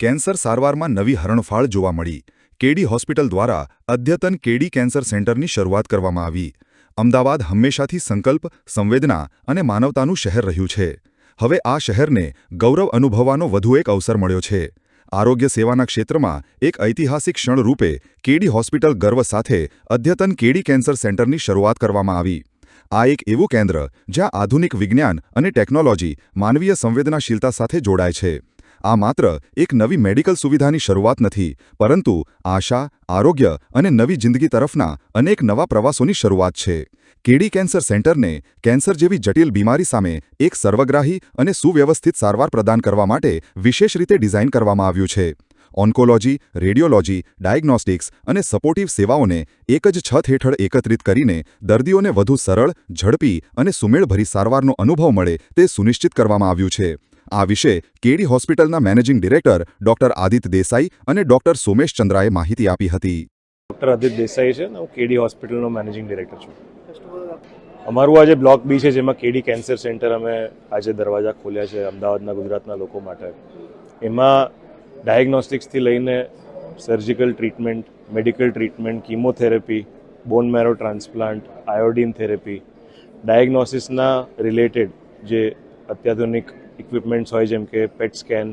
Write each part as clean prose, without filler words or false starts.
Cancer સારવારમાં નવી હરણફાળ જોવા મળી. કેડી હોસ્પિટલ દ્વારા અદ્યતન કેડી કેન્સર સેન્ટરની શરૂઆત કરવામાં આવી. અમદાવાદ હંમેશાથી સંકલ્પ, સંવેદના અને માનવતાનું શહેર રહ્યું છે. હવે આ શહેરને ગૌરવ અનુભવવાનો વધુ એક અવસર મળ્યો છે. આરોગ્ય સેવાના ક્ષેત્રમાં એક ઐતિહાસિક ક્ષણ રૂપે કેડી હોસ્પિટલ ગર્વ સાથે અદ્યતન કેડી કેન્સર સેન્ટરની શરૂઆત કરવામાં આવી. આ એક એવું કેન્દ્ર જ્યાં આધુનિક વિજ્ઞાન અને ટેકનોલોજી માનવીય સંવેદનાશીલતા સાથે જોડાય છે. આ માત્ર એક નવી મેડિકલ સુવિધાની શરૂઆત નથી, પરંતુ આશા, આરોગ્ય અને નવી જિંદગી તરફના અનેક નવા પ્રવાસોની શરૂઆત છે. કેડી કેન્સર સેન્ટરને કેન્સર જેવી જટિલ બીમારી સામે એક સર્વગ્રાહી અને સુવ્યવસ્થિત સારવાર પ્રદાન કરવા માટે વિશેષ રીતે ડિઝાઇન કરવામાં આવ્યું છે. ઓન્કોલોજી, રેડિયોલોજી, ડાયગ્નોસ્ટિક્સ અને સપોર્ટિવ સેવાઓને એક જ છત હેઠળ એકત્રિત કરીને દર્દીઓને વધુ સરળ, ઝડપી અને સુમેળભરી સારવારનો અનુભવ મળે તે સુનિશ્ચિત કરવામાં આવ્યું છે. આ વિશે કેડી હોસ્પિટલના managing director doctor Aditya Desai અને ડોક્ટર સોમેશ ચંદ્રાએ માહિતી આપી હતી. ડોક્ટર આદિત્ય દેસાઈ છે, હું કેડી હોસ્પિટલનો મેનેજિંગ ડિરેક્ટર છું. અમારું આજે બ્લોક બી છે, જેમાં કેડી કેન્સર સેન્ટર અમે આજે દરવાજા ખોલ્યા છે અમદાવાદના, ગુજરાતના લોકો માટે. એમાં ડાયગ્નોસ્ટિક્સથી લઈને સર્જિકલ ટ્રીટમેન્ટ, મેડિકલ ટ્રીટમેન્ટ, કીમોથેરેપી, બોન મેરો ટ્રાન્સપ્લાન્ટ, આયોડિન થેરેપી, ડાયગ્નોસિસના રિલેટેડ જે અત્યાધુનિક ઇક્વિપમેન્ટ્સ હોય, જેમ કે પેટ સ્કેન,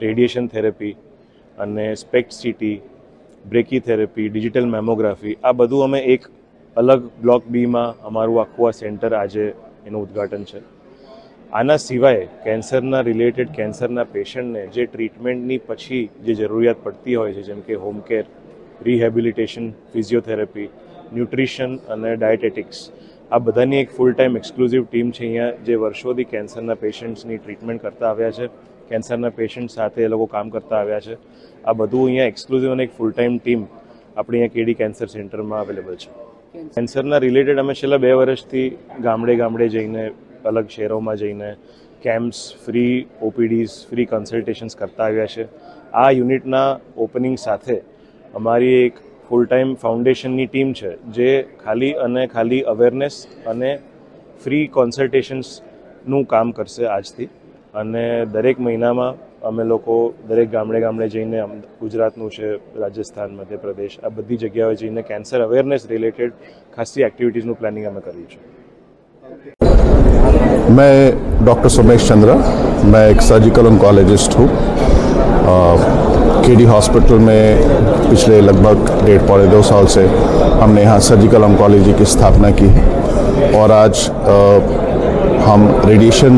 રેડિયેશન થેરેપી અને સ્પેક્ટ સીટી, બ્રેકી થેરેપી, ડિજિટલ મેમોગ્રાફી, આ બધું અમે એક અલગ બ્લોક બીમાં અમારું આખું આ સેન્ટર આજે એનું ઉદ્ઘાટન છે. આના સિવાય કેન્સરના રિલેટેડ કેન્સરના પેશન્ટને જે ટ્રીટમેન્ટની પછી જે જરૂરિયાત પડતી હોય છે, જેમ કે home care, rehabilitation, physiotherapy, nutrition અને ડાયટેટિક્સ, આ બધાની એક ફૂલ ટાઈમ એક્સક્લુઝિવ ટીમ છે અહીંયા, જે વર્ષોથી કેન્સરના પેશન્ટ્સની ટ્રીટમેન્ટ કરતા આવ્યા છે, કેન્સરના પેશન્ટ સાથે એ લોકો કામ કરતા આવ્યા છે. આ બધું અહીંયા એક્સક્લુઝિવ અને એક ફૂલ ટાઈમ ટીમ આપણી અહીંયા કેડી કેન્સર સેન્ટરમાં અવેલેબલ છે. કેન્સરના રિલેટેડ અમે છેલ્લા 2 વર્ષથી ગામડે જઈને, અલગ શહેરોમાં જઈને કેમ્પ્સ, ફ્રી ઓપીડીઝ, ફ્રી કન્સલ્ટેશન્સ કરતા આવ્યા છે. આ યુનિટના ઓપનિંગ સાથે અમારી એક ફૂલ ટાઈમ ફાઉન્ડેશનની ટીમ છે, જે ખાલી અવેરનેસ અને ફ્રી કન્સલ્ટેશન્સનું કામ કરશે આજથી. અને દરેક મહિનામાં અમે લોકો દરેક ગામડે જઈને, ગુજરાતનું છે, રાજસ્થાન, મધ્યપ્રદેશ, આ બધી જગ્યાએ જઈને કેન્સર અવેરનેસ રિલેટેડ ખાસી એક્ટિવિટીઝનું પ્લાનિંગ અમે કર્યું છે. मैं डॉक्टर सोमेश चंद्रा, मैं एक सर्जिकल ऑन्कोलॉजिस्ट हूँ. केडी हॉस्पिटल में पिछले लगभग 1.5-2 साल से हमने यहाँ सर्जिकल ऑन्कोलॉजी की स्थापना की है. और आज हम रेडिएशन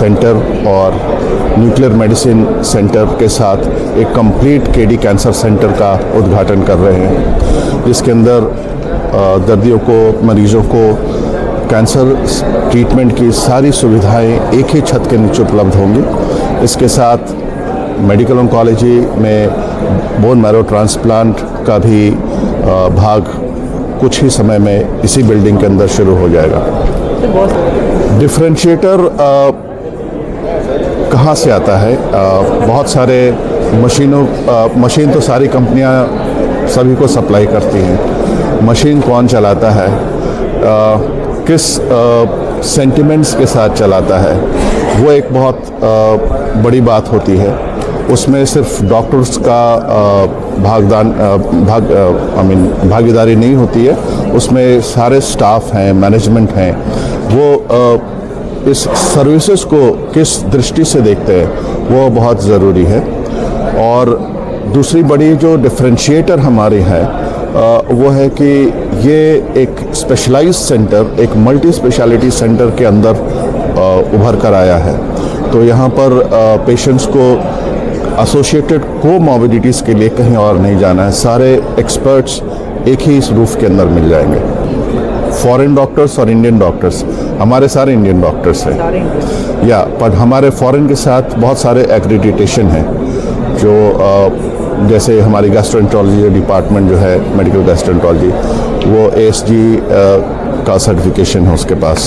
सेंटर और न्यूक्लियर मेडिसिन सेंटर के साथ एक कंप्लीट केडी कैंसर सेंटर का उद्घाटन कर रहे हैं, जिसके अंदर दर्दियों को, मरीजों को कैंसर ट्रीटमेंट की सारी सुविधाएं एक ही छत के नीचे उपलब्ध होंगी. इसके साथ मेडिकल ऑन्कोलॉजी में बोन मैरो ट्रांसप्लांट का भी भाग कुछ ही समय में इसी बिल्डिंग के अंदर शुरू हो जाएगा. डिफरेंशिएटर कहाँ से आता है? बहुत सारे मशीन तो सारी कंपनियां सभी को सप्लाई करती हैं. मशीन कौन चलाता है, किस सेंटिमेंट्स के साथ चलाता है, वो एक बहुत बड़ी बात होती है. उसमें सिर्फ डॉक्टर्स का भागीदारी नहीं होती है, उसमें सारे स्टाफ हैं, मैनेजमेंट हैं, वो इस सर्विसेज को किस दृष्टि से देखते हैं वो बहुत ज़रूरी है. और दूसरी बड़ी जो डिफरेंशिएटर हमारी है वो है कि ये एक स्पेशलाइज्ड सेंटर, एक मल्टी स्पेशलिटी सेंटर के अंदर उभर कर आया है. तो यहाँ पर पेशेंट्स को एसोसिएटेड कोमॉर्बिडिटीज़ के लिए कहीं और नहीं जाना है. सारे एक्सपर्ट्स एक ही इस रूफ के अंदर मिल जाएंगे. फॉरेन डॉक्टर्स और इंडियन डॉक्टर्स, हमारे सारे इंडियन डॉक्टर्स हैं या, पर हमारे फॉरेन के साथ बहुत सारे एक्रेडिटेशन हैं, जो जैसे हमारी गैस्ट्रोएंटरोलॉजी डिपार्टमेंट जो है, मेडिकल गैस्ट्रोएंटरोलॉजी, वो ASG का सर्टिफिकेशन है उसके पास.